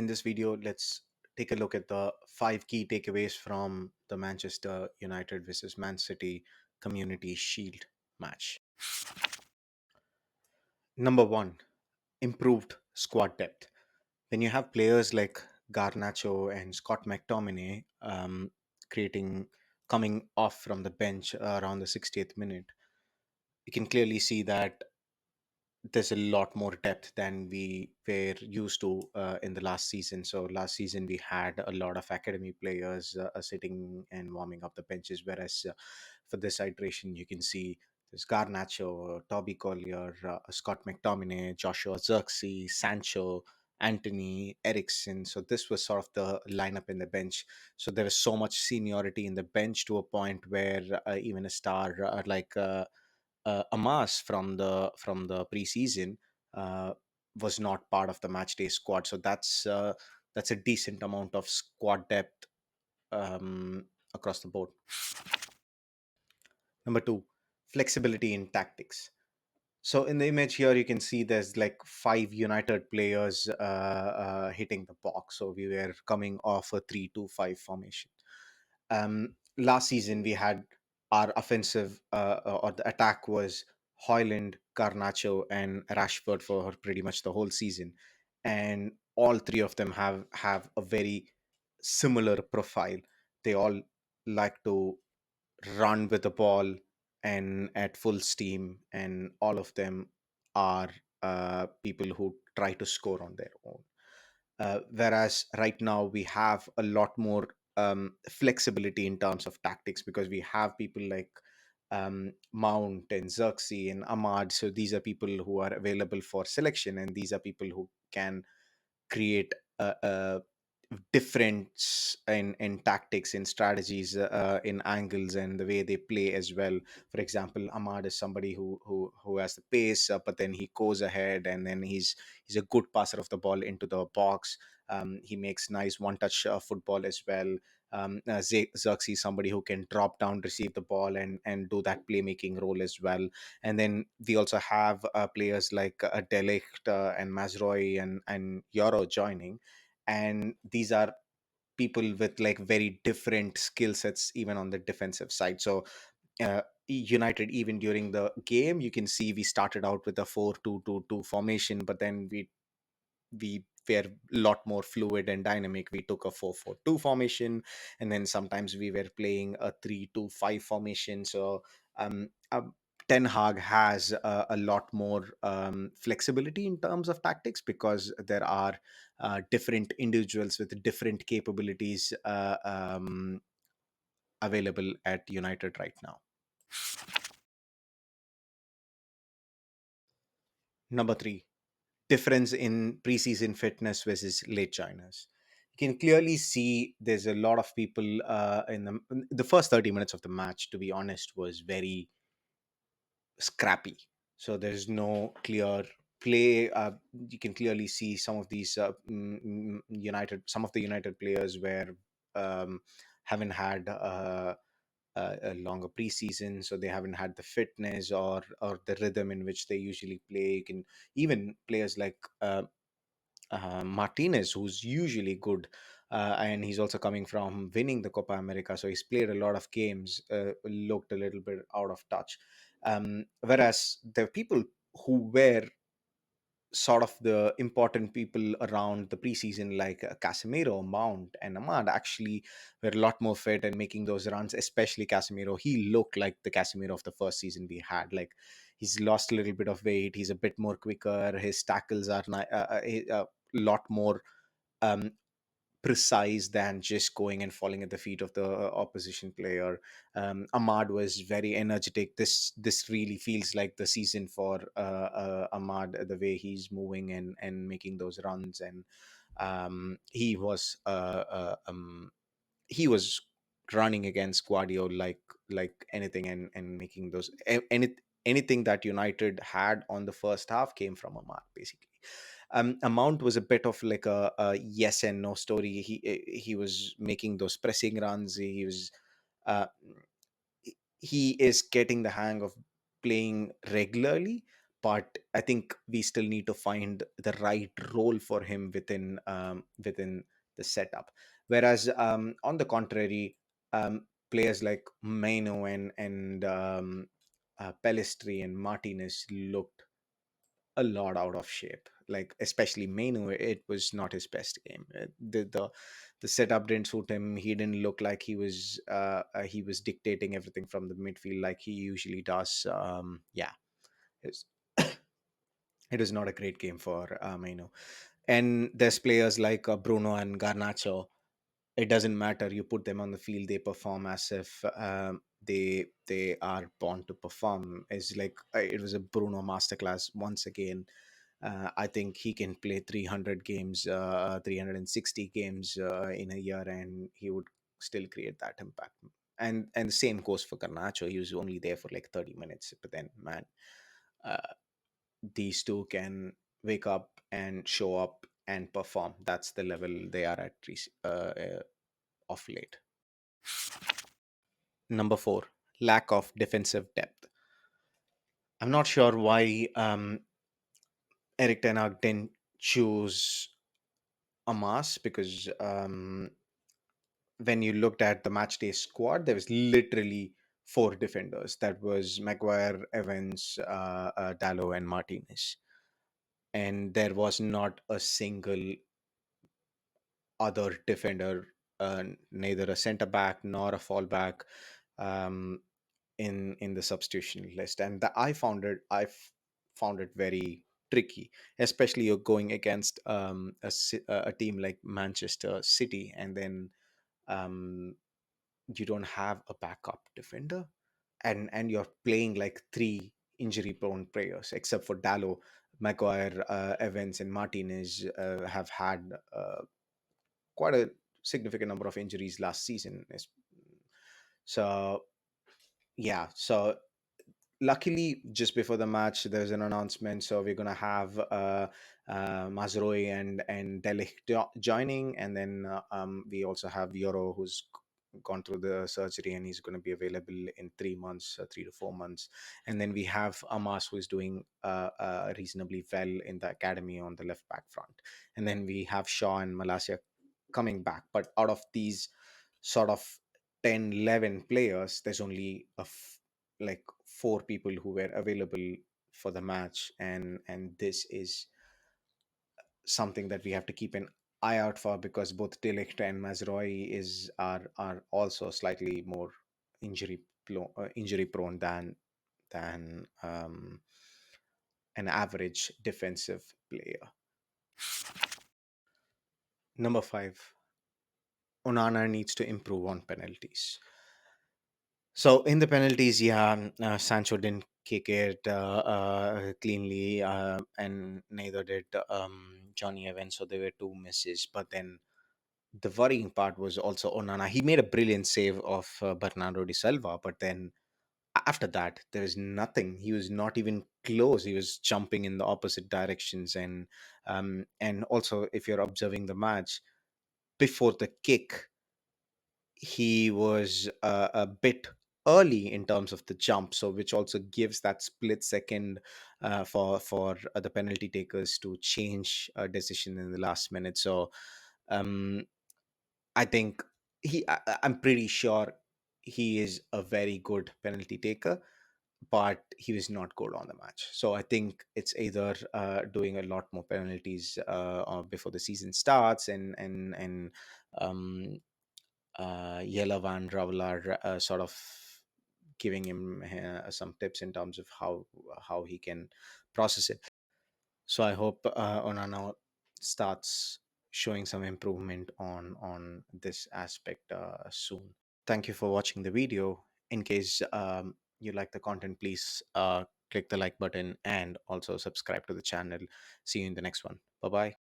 in this video, let's take a look at the five key takeaways from the Manchester United versus Man City Community Shield match. Number one, improved squad depth. When you have players like Garnacho and Scott McTominay creating coming off from the bench around the 60th minute, you can clearly see that there's a lot more depth than we were used to in the last season. So last season we had a lot of academy players sitting and warming up the benches, whereas for this iteration you can see there's Garnacho, Toby Collier, Scott McTominay, Joshua Zirkzee, Sancho, Anthony, Ericsson. So this was sort of the lineup in the bench. So there is so much seniority in the bench to a point where even a star Amas from the preseason uh, was not part of the match day squad. So that's a decent amount of squad depth across the board. Number two, flexibility in tactics. So in the image here, you can see there's like five United players hitting the box. So we were coming off a 3-2-5 formation. Last season, we had our offensive or the attack was Hoyland, Garnacho, and Rashford for pretty much the whole season, and all three of them have a very similar profile. They all like to run with the ball and at full steam, and all of them are people who try to score on their own. Whereas right now we have a lot more flexibility in terms of tactics because we have people like Mount and Xerxes and Ahmad. So these are people who are available for selection, and these are people who can create a difference in tactics, in strategies, in angles, and the way they play as well. For example, Ahmad is somebody who has the pace, but then he goes ahead, and then he's a good passer of the ball into the box. He makes nice one-touch football as well. Xerxes is somebody who can drop down, receive the ball, and do that playmaking role as well. And then we also have players like Delict and Mazroy and Yoro joining, and these are people with like very different skill sets even on the defensive side. So United, even during the game, you can see we started out with a 4-2-2-2 formation, but then we were a lot more fluid and dynamic. We took a 4-4-2 formation, and then sometimes we were playing a 3-2-5 formation. So Ten Hag has a lot more flexibility in terms of tactics because there are different individuals with different capabilities available at United right now. Number three, difference in preseason fitness versus late joiners. You can clearly see there's a lot of people in the first 30 minutes of the match, to be honest, was very scrappy. So there's no clear play. You can clearly see some of these United, some of the United players were haven't had a longer preseason, so they haven't had the fitness or the rhythm in which they usually play. You can even players like Martinez, who's usually good, and he's also coming from winning the Copa America, so he's played a lot of games. Looked a little bit out of touch, whereas the people who were sort of the important people around the preseason, like Casemiro, Mount, and Ahmad, actually were a lot more fit and making those runs. Especially Casemiro, he looked like the Casemiro of the first season we had. Like he's lost a little bit of weight. He's a bit more quicker. His tackles are a lot more um, precise than just going and falling at the feet of the opposition player. Ahmad was very energetic. This really feels like the season for Ahmad, the way he's moving and making those runs, and he was running against Guardiola like anything, and making those anything that United had on the first half came from Ahmad basically. Amount was a bit of like a yes and no story. He was making those pressing runs. Uh, he is getting the hang of playing regularly, but I think we still need to find the right role for him within the setup. Whereas on the contrary, players like Maino and Pellistri and Martinez looked a lot out of shape. Like especially Mainu, it was not his best game. The setup didn't suit him. He didn't look like he was dictating everything from the midfield like he usually does. Yeah, it's, it was not a great game for Mainu. And there's players like Bruno and Garnacho. It doesn't matter. You put them on the field, they perform as if they are born to perform. It's like it was a Bruno masterclass once again. I think he can play 300 games, 360 games in a year, and he would still create that impact. And the same goes for Garnacho. He was only there for like 30 minutes, but then man, uh, these two can wake up and show up and perform. That's the level they are at of late. Number four, lack of defensive depth. I'm not sure why Eric Ten Hag didn't choose Amas, because when you looked at the match day squad, there was literally four defenders. That was Maguire, Evans, Dallo, and Martinez. And there was not a single other defender, neither a centre back nor a fallback, um, in the substitution list. And found it very tricky, especially you're going against a team like Manchester City, and then um, you don't have a backup defender, and you're playing like three injury prone players except for Dallo. Maguire, Evans, and Martinez have had quite a significant number of injuries last season. So yeah, so luckily just before the match there's an announcement, so we're gonna have Mazroi and Delic joining, and then we also have Euro, who's gone through the surgery and he's going to be available in 3 months, 3 to 4 months. And then we have Amas, who is doing reasonably well in the academy on the left back front. And then we have Shaw and Malasia coming back, but out of these sort of 10, 11 players, there's only like four people who were available for the match, and this is something that we have to keep an eye out for, because both Delict and Mazroi are also slightly more injury prone than an average defensive player. Number five, Onana needs to improve on penalties. So in the penalties, yeah, Sancho didn't kick it cleanly, and neither did Johnny Evans. So there were two misses. But then the worrying part was also Onana. He made a brilliant save of Bernardo de Silva, but then after that, there was nothing. He was not even close. He was jumping in the opposite directions, and also if you're observing the match before the kick, he was a bit early in terms of the jump, so which also gives that split second for the penalty takers to change a decision in the last minute. So um, I think I'm pretty sure he is a very good penalty taker, but he was not good on the match. So I think it's either doing a lot more penalties before the season starts, and um, Yella Van Ravel are sort of giving him some tips in terms of how he can process it. So I hope Onana starts showing some improvement on this aspect soon. Thank you for watching the video. In case you like the content, please click the like button and also subscribe to the channel. See you in the next one. Bye bye.